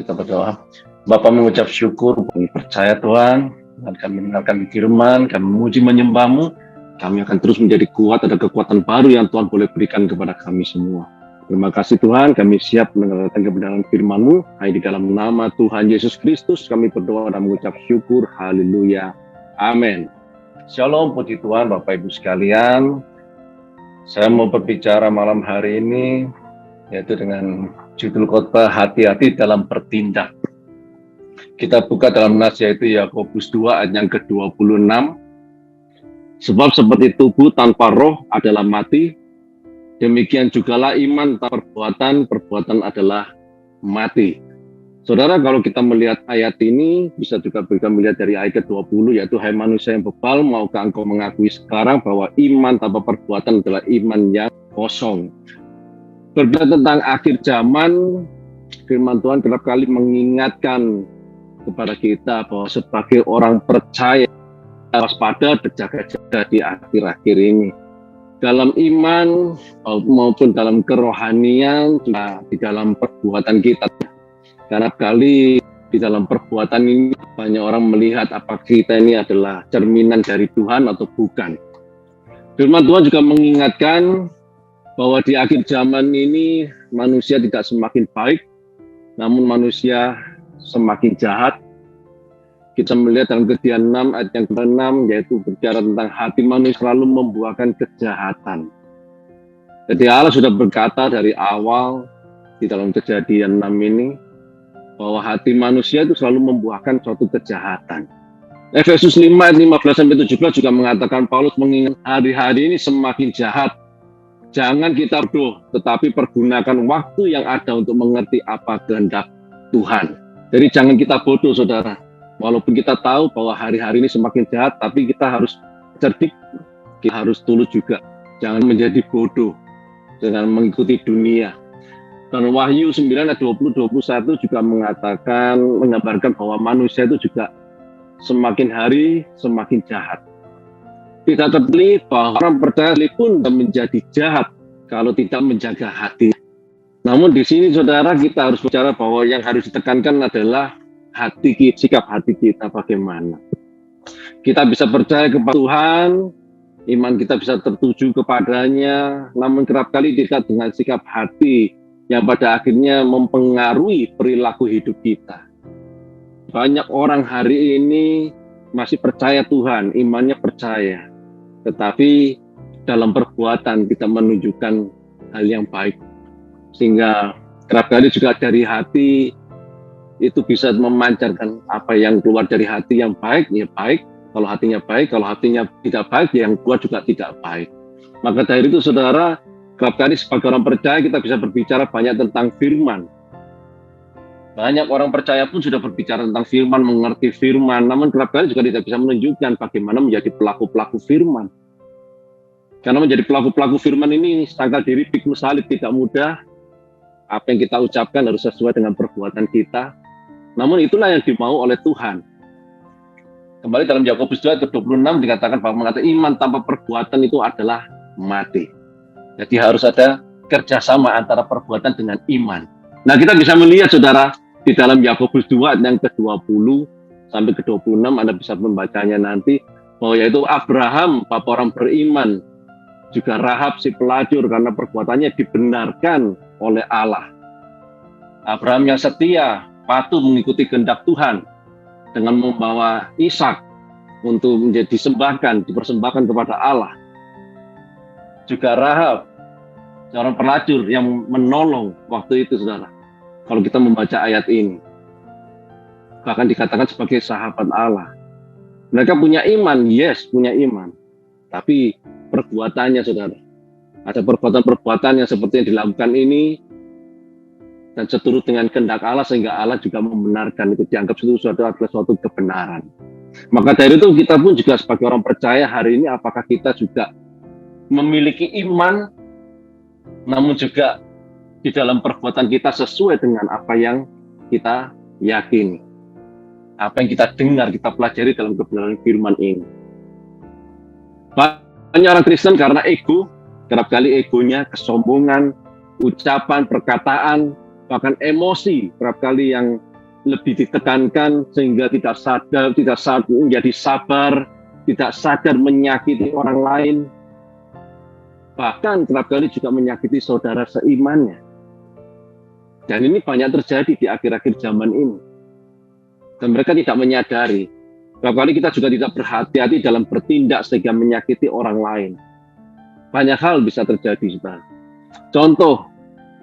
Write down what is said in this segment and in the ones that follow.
Kita berdoa. Bapa mengucap syukur, kami percaya Tuhan, dan kami mendengarkan firman, kami memuji menyembah-Mu, kami akan terus menjadi kuat, ada kekuatan baru yang Tuhan boleh berikan kepada kami semua. Terima kasih Tuhan, kami siap mendengarkan kebenaran firman-Mu. Hanya di dalam nama Tuhan Yesus Kristus kami berdoa dan mengucap syukur. Haleluya. Amin. Shalom, puji Tuhan Bapak Ibu sekalian. Saya mau berbicara malam hari ini, yaitu dengan judul khotbah hati-hati dalam bertindak. Kita buka dalam nas yaitu Yakobus 2 ayat yang ke-26. Sebab seperti tubuh tanpa roh adalah mati, demikian jugalah iman tanpa perbuatan, perbuatan adalah mati. Saudara, kalau kita melihat ayat ini, bisa juga kita melihat dari ayat ke-20, yaitu hai manusia yang bebal, maukah engkau mengakui sekarang bahwa iman tanpa perbuatan adalah iman yang kosong. Berbicara tentang akhir zaman, firman Tuhan kerap kali mengingatkan kepada kita bahwa sebagai orang percaya, waspada, berjaga-jaga di akhir-akhir ini. Dalam iman maupun dalam kerohanian, juga di dalam perbuatan kita. Karena kali di dalam perbuatan ini banyak orang melihat apakah kita ini adalah cerminan dari Tuhan atau bukan. Firman Tuhan juga mengingatkan bahwa di akhir zaman ini manusia tidak semakin baik, namun manusia semakin jahat. Kita melihat dalam Kejadian 6 ayat yang ke-6, yaitu berbicara tentang hati manusia selalu membuahkan kejahatan. Jadi Allah sudah berkata dari awal di dalam Kejadian 6 ini, bahwa hati manusia itu selalu membuahkan suatu kejahatan. Efesus 5 ayat 15-17 juga mengatakan, Paulus mengingat hari-hari ini semakin jahat. Jangan kita bodoh, tetapi pergunakan waktu yang ada untuk mengerti apa kehendak Tuhan. Jadi jangan kita bodoh, saudara. Walaupun kita tahu bahwa hari-hari ini semakin jahat, tapi kita harus cerdik, kita harus tulus juga. Jangan menjadi bodoh dengan mengikuti dunia. Dan Wahyu 9 ayat 20-21 juga menggambarkan bahwa manusia itu juga semakin hari semakin jahat. Tidak tertulis bahwa orang percaya pun menjadi jahat kalau tidak menjaga hati. Namun di sini saudara, kita harus bicara bahwa yang harus ditekankan adalah hati kita, sikap hati kita bagaimana. Kita bisa percaya kepada Tuhan, iman kita bisa tertuju kepadanya, namun kerap kali dekat dengan sikap hati yang pada akhirnya mempengaruhi perilaku hidup kita. Banyak orang hari ini masih percaya Tuhan, imannya percaya, tetapi dalam perbuatan kita menunjukkan hal yang baik. Sehingga kerap kali juga dari hati itu bisa memancarkan apa yang keluar dari hati yang baik, ya baik. Kalau hatinya baik, kalau hatinya tidak baik, ya yang keluar juga tidak baik. Maka dari itu saudara, kerap kali sebagai orang percaya kita bisa berbicara banyak tentang firman. Banyak orang percaya pun sudah berbicara tentang firman, mengerti firman, namun kerap kali juga tidak bisa menunjukkan bagaimana menjadi pelaku-pelaku firman. Karena menjadi pelaku-pelaku firman ini setangkal diri pikul salib tidak mudah. Apa yang kita ucapkan harus sesuai dengan perbuatan kita. Namun itulah yang dimau oleh Tuhan. Kembali dalam Yakobus 2 ayat 26 dikatakan bahwa mengatakan iman tanpa perbuatan itu adalah mati. Jadi harus ada kerjasama antara perbuatan dengan iman. Nah, kita bisa melihat saudara di dalam Yakobus 2 ayat yang ke-20 sampai ke-26, Anda bisa membacanya nanti, bahwa yaitu Abraham, bapa orang beriman, juga Rahab si pelacur karena perbuatannya dibenarkan oleh Allah. Abraham yang setia, patuh mengikuti kehendak Tuhan dengan membawa Ishak untuk menjadi dipersembahkan kepada Allah. Juga Rahab, seorang pelacur yang menolong waktu itu, saudara. Kalau kita membaca ayat ini, bahkan dikatakan sebagai sahabat Allah. Mereka punya iman, yes, punya iman. Tapi perbuatannya, saudara, ada perbuatan-perbuatan yang seperti yang dilakukan ini dan seturut dengan kehendak Allah, sehingga Allah juga membenarkan itu, dianggap itu adalah suatu kebenaran. Maka dari itu kita pun juga sebagai orang percaya hari ini, apakah kita juga memiliki iman, namun juga di dalam perbuatan kita sesuai dengan apa yang kita yakini, apa yang kita dengar, kita pelajari dalam kebenaran firman ini. Banyak orang Kristen karena ego, kerap kali egonya, kesombongan, ucapan, perkataan, bahkan emosi kerap kali yang lebih ditekankan sehingga tidak sadar, menjadi sabar, tidak sadar menyakiti orang lain, bahkan kerap kali juga menyakiti saudara seimannya. Dan ini banyak terjadi di akhir-akhir zaman ini. Dan mereka tidak menyadari. Kerap kali kita juga tidak berhati-hati dalam bertindak sehingga menyakiti orang lain. Banyak hal bisa terjadi, saudara. Contoh,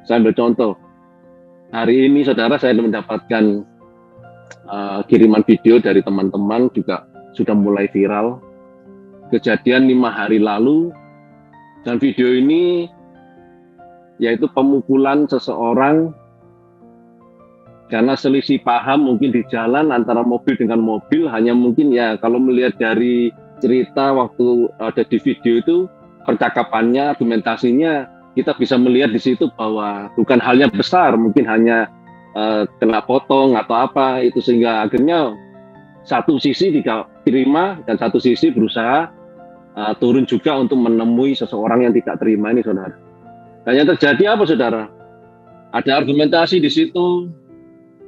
saya ambil contoh. Hari ini, saudara, saya mendapatkan kiriman video dari teman-teman juga sudah mulai viral. Kejadian 5 hari lalu, dan video ini yaitu pemukulan seseorang karena selisih paham mungkin di jalan antara mobil dengan mobil. Hanya mungkin ya kalau melihat dari cerita waktu ada di video itu, percakapannya, argumentasinya, kita bisa melihat di situ bahwa bukan halnya besar, mungkin hanya kena potong atau apa itu, sehingga akhirnya satu sisi diterima dan satu sisi berusaha turun juga untuk menemui seseorang yang tidak terima ini, saudara. Dan yang terjadi apa, saudara? Ada argumentasi di situ,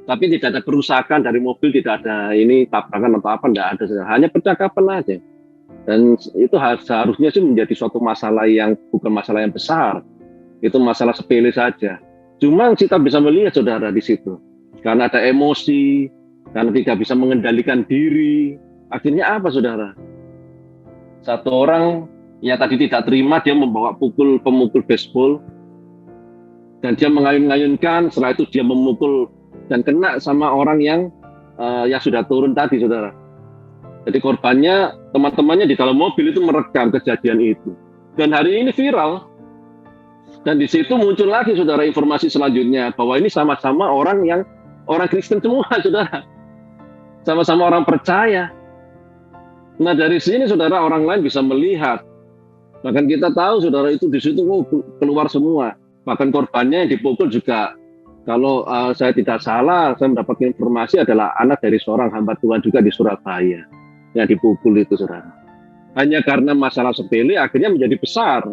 tapi tidak ada kerusakan dari mobil, tidak ada ini tabrakan atau apa, tidak ada, saudara. Hanya percakapan aja. Dan itu seharusnya sih menjadi suatu masalah yang bukan masalah yang besar, itu masalah sepele saja. Cuma kita bisa melihat, saudara, di situ karena ada emosi, karena tidak bisa mengendalikan diri, akhirnya apa, saudara? Satu orang yang tadi tidak terima, dia membawa pemukul baseball dan dia mengayun-ayunkan. Setelah itu dia memukul dan kena sama orang yang sudah turun tadi, saudara. Jadi korbannya, teman-temannya di dalam mobil itu merekam kejadian itu. Dan hari ini viral. Dan di situ muncul lagi, saudara, informasi selanjutnya bahwa ini sama-sama orang Kristen semua, saudara. Sama-sama orang percaya. Nah, dari sini, saudara, orang lain bisa melihat. Bahkan kita tahu, saudara, itu di situ keluar semua. Bahkan korbannya yang dipukul juga, kalau saya tidak salah, saya mendapatkan informasi adalah anak dari seorang hamba Tuhan juga di Surabaya yang dipukul itu, saudara. Hanya karena masalah sepele akhirnya menjadi besar.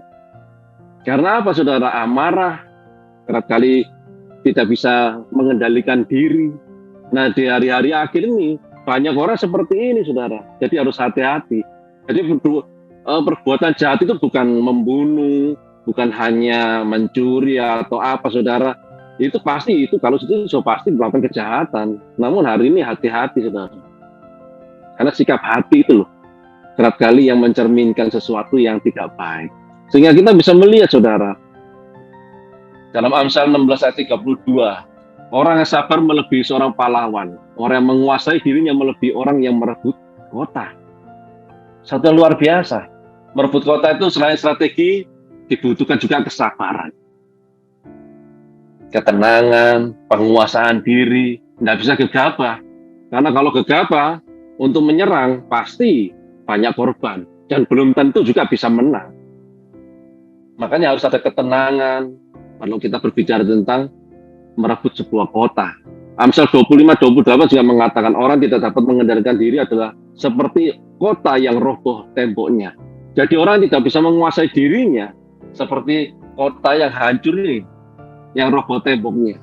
Karena apa, saudara? Amarah, kerap kali tidak bisa mengendalikan diri. Nah, di hari-hari akhir ini banyak orang seperti ini, saudara. Jadi harus hati-hati. Jadi perbuatan jahat itu bukan membunuh, bukan hanya mencuri atau apa, saudara. Itu pasti, itu kalau itu pasti melakukan kejahatan. Namun hari ini hati-hati, saudara. Karena sikap hati itu loh, kerap kali yang mencerminkan sesuatu yang tidak baik. Sehingga kita bisa melihat, saudara, dalam Amsal 16 ayat 32, orang yang sabar melebihi seorang pahlawan, orang yang menguasai dirinya melebihi orang yang merebut kota. Satu yang luar biasa. Merebut kota itu selain strategi, dibutuhkan juga kesabaran, ketenangan, penguasaan diri. Tidak bisa gegabah. Karena kalau gegabah untuk menyerang, pasti banyak korban. Dan belum tentu juga bisa menang. Makanya harus ada ketenangan kalau kita berbicara tentang merebut sebuah kota. Amsal 25-28 juga mengatakan orang tidak dapat mengendalikan diri adalah seperti kota yang roboh temboknya. Jadi orang tidak bisa menguasai dirinya seperti kota yang hancur ini, yang roboh temboknya.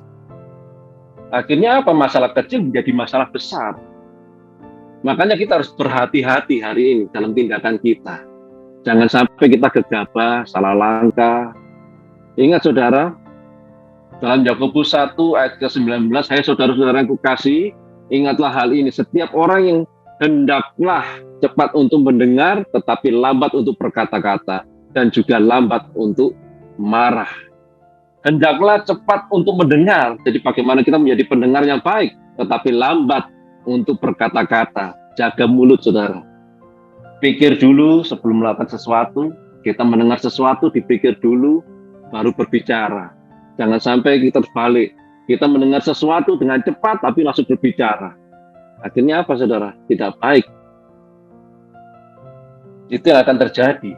Akhirnya apa? Masalah kecil menjadi masalah besar. Makanya kita harus berhati-hati hari ini dalam tindakan kita. Jangan sampai kita gegabah, salah langkah. Ingat, saudara, dalam Yakobus 1 ayat ke-19, hai saudara-saudara yang kukasihi, ingatlah hal ini, setiap orang yang hendaklah cepat untuk mendengar, tetapi lambat untuk berkata-kata, dan juga lambat untuk marah. Hendaklah cepat untuk mendengar, jadi bagaimana kita menjadi pendengar yang baik, tetapi lambat untuk berkata-kata. Jaga mulut, saudara. Pikir dulu sebelum melakukan sesuatu, kita mendengar sesuatu, dipikir dulu, baru berbicara. Jangan sampai kita terbalik. Kita mendengar sesuatu dengan cepat, tapi langsung berbicara. Akhirnya apa, saudara? Tidak baik. Itu yang akan terjadi.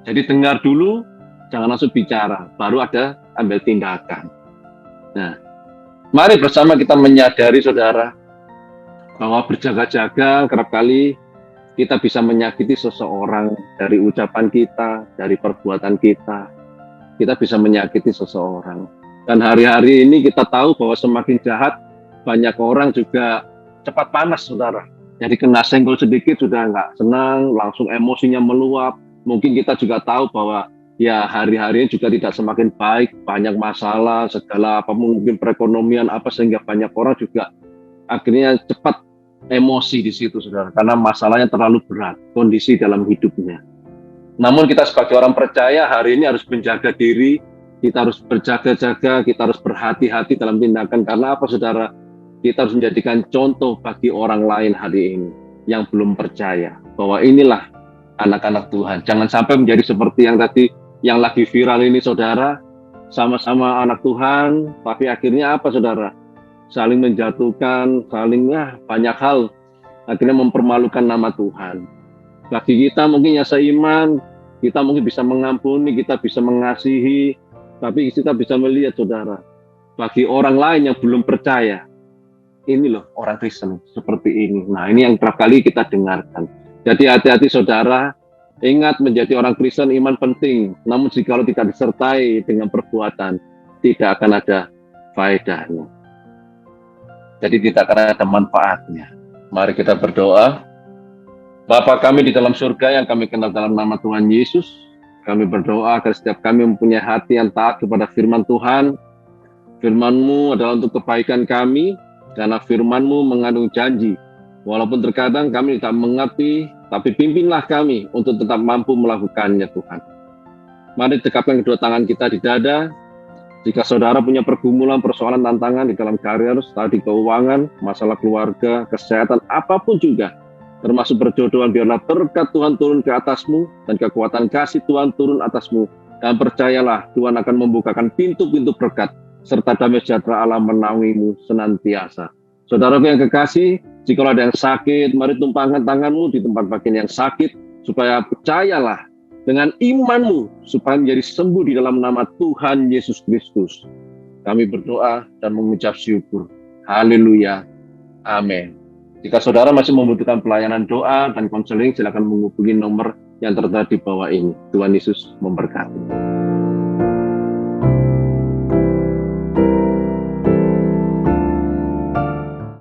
Jadi dengar dulu, jangan langsung bicara. Baru ada ambil tindakan. Nah, mari bersama kita menyadari, saudara, bahwa berjaga-jaga kerap kali kita bisa menyakiti seseorang dari ucapan kita, dari perbuatan kita. Kita bisa menyakiti seseorang. Dan hari-hari ini kita tahu bahwa semakin jahat banyak orang juga cepat panas, saudara. Jadi kena senggol sedikit sudah nggak senang, langsung emosinya meluap. Mungkin kita juga tahu bahwa ya hari-harinya juga tidak semakin baik, banyak masalah, segala apa mungkin perekonomian apa sehingga banyak orang juga akhirnya cepat emosi di situ, saudara, karena masalahnya terlalu berat, kondisi dalam hidupnya. Namun kita sebagai orang percaya hari ini harus menjaga diri, kita harus berjaga-jaga, kita harus berhati-hati dalam tindakan. Karena apa, saudara? Kita harus menjadikan contoh bagi orang lain hari ini yang belum percaya bahwa inilah anak-anak Tuhan. Jangan sampai menjadi seperti yang tadi yang lagi viral ini, saudara. Sama-sama anak Tuhan, tapi akhirnya apa, saudara? Saling menjatuhkan, saling banyak hal, akhirnya mempermalukan nama Tuhan. Bagi kita mungkin yang seiman, kita mungkin bisa mengampuni, kita bisa mengasihi, tapi kita bisa melihat, saudara, bagi orang lain yang belum percaya, ini loh orang Kristen seperti ini. Nah, ini yang kerap kali kita dengarkan. Jadi hati-hati, saudara, ingat menjadi orang Kristen iman penting, namun jika tidak disertai dengan perbuatan, tidak akan ada faedahnya. Jadi tidak akan ada manfaatnya. Mari kita berdoa. Bapa kami di dalam surga yang kami kenal dalam nama Tuhan Yesus, kami berdoa agar setiap kami mempunyai hati yang taat kepada firman Tuhan. Firman-Mu adalah untuk kebaikan kami, karena firman-Mu mengandung janji. Walaupun terkadang kami tidak mengerti, tapi pimpinlah kami untuk tetap mampu melakukannya, Tuhan. Mari dekapkan kedua tangan kita di dada. Jika saudara punya pergumulan, persoalan, tantangan di dalam karir, tadi keuangan, masalah keluarga, kesehatan, apapun juga, termasuk perjodohan, biarlah berkat Tuhan turun ke atasmu dan kekuatan kasih Tuhan turun atasmu. Dan percayalah, Tuhan akan membukakan pintu-pintu berkat serta damai sejahtera Allah menaungimu senantiasa. Saudaraku yang kekasih, jika ada yang sakit, mari tumpangkan tanganmu di tempat bagian yang sakit, supaya percayalah dengan imanmu, supaya menjadi sembuh di dalam nama Tuhan Yesus Kristus. Kami berdoa dan mengucap syukur. Haleluya. Amin. Jika saudara masih membutuhkan pelayanan doa dan konseling, silakan menghubungi nomor yang tertera di bawah ini. Tuhan Yesus memberkati.